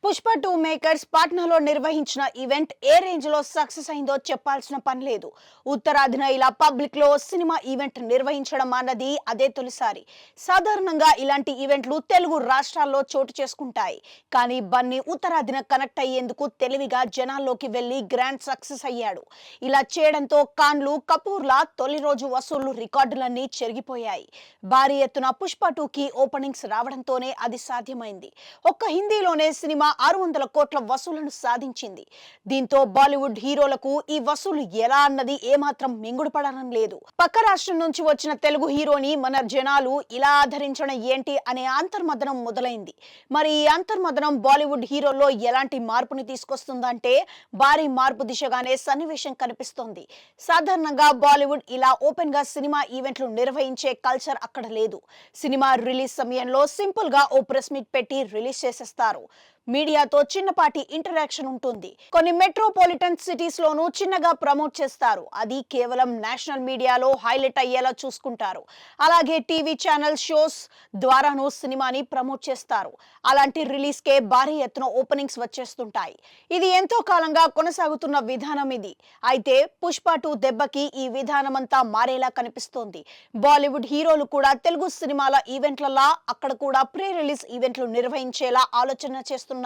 Pushpa 2 makers పాట్నాలో నిర్వహించిన event ఏ range లో success అయిందో చెప్పాల్సిన పని లేదు. ఉత్తరాదిన ఇలా పబ్లిక్ లో సినిమా ఈవెంట్ నిర్వహించడం అన్నది అదే తొలిసారి. సాధారణంగా ఇలాంటి ఈవెంట్లు తెలుగు రాష్ట్రాల్లో చోటు చేసుకుంటాయి. కానీ బన్నీ ఉత్తరాదిన కనెక్ట్ అయ్యేందుకు తెలివిగా జనాల్లోకి వెళ్లి గ్రాండ్ సక్సెస్ అయ్యాడు. ఇలా చేయడంతో కాన్లు కపూర్ల తొలి రోజు వసూళ్లు రికార్డులన్నీ చెరిగిపోయాయి. భారీ ఎత్తున పుష్ప 2కి ఓపెనింగ్స్ రావడంతోనే అది సాధ్యమైంది. ఒక్క హిందీలోనే సినిమా 600 కోట్ల వసూళ్లను సాధించింది. దీంతో బాలీవుడ్ హీరోలకు ఈ వసూలు ఎలా అన్నది ఏమాత్రం మింగుడుపడడం లేదు. పక్క రాష్ట్రం నుంచి వచ్చిన తెలుగు హీరోని మన జనాలు ఇలా ఆదరించడం ఏంటి అనే అంతర్మదనం మొదలైంది. మరి ఈ అంతర్మదనం బాలీవుడ్ హీరోల్లో ఎలాంటి మార్పుని తీసుకొస్తుందంటే భారీ మార్పు దిశగానే సన్నివేశం కనిపిస్తోంది. సాధారణంగా బాలీవుడ్ ఇలా ఓపెన్ గా సినిమా ఈవెంట్లు నిర్వహించే కల్చర్ అక్కడ లేదు. సినిమా రిలీజ్ సమయంలో సింపుల్ గా ఓ ప్రెస్ మీట్ పెట్టి రిలీజ్ చేసేస్తారు. మీడియాతో చిన్నపాటి ఇంటరాక్షన్ ఉంటుంది. కొన్ని మెట్రోపాలిటన్ సిటీస్ లోనూ చిన్నగా ప్రమోట్ చేస్తారు. అది కేవలం నేషనల్ మీడియాలో హైలైట్ అయ్యేలా చూసుకుంటారు. అలాగే టీవీ ఛానల్ షోస్ ద్వారాను సినిమాని ప్రమోట్ చేస్తారు. అలాంటి రిలీజ్ కే భారీ ఎత్తున ఓపెనింగ్స్ వచ్చేస్తుంటాయి. ఇది ఎంతో కాలంగా కొనసాగుతున్న విధానం ఇది. అయితే పుష్ప 2 దెబ్బకి ఈ విధానం అంతా మారేలా కనిపిస్తోంది. బాలీవుడ్ హీరోలు కూడా తెలుగు సినిమాల ఈవెంట్లలా అక్కడ కూడా ప్రీ రిలీజ్ ఈవెంట్లు నిర్వహించేలా ఆలోచన చేస్తున్నారు.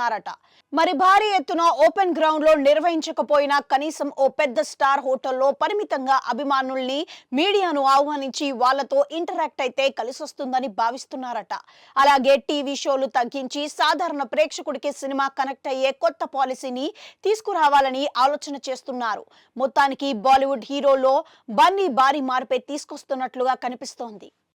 మరి భారీ ఎత్తున ఓపెన్ గ్రౌండ్ లో నిర్వహించకపోయినా కనీసం ఓ పెద్ద స్టార్ హోటల్లో పరిమితంగా అభిమానుల్ని మీడియాను ఆహ్వానించి వాళ్లతో ఇంటరాక్ట్ అయితే కలిసొస్తుందని భావిస్తున్నారట. అలాగే టీవీ షోలు తగ్గించి సాధారణ ప్రేక్షకుడికి సినిమా కనెక్ట్ అయ్యే కొత్త పాలసీని తీసుకురావాలని ఆలోచన చేస్తున్నారు. మొత్తానికి బాలీవుడ్ హీరోల్లో బన్నీ భారీ మార్పే తీసుకొస్తున్నట్లుగా కనిపిస్తోంది.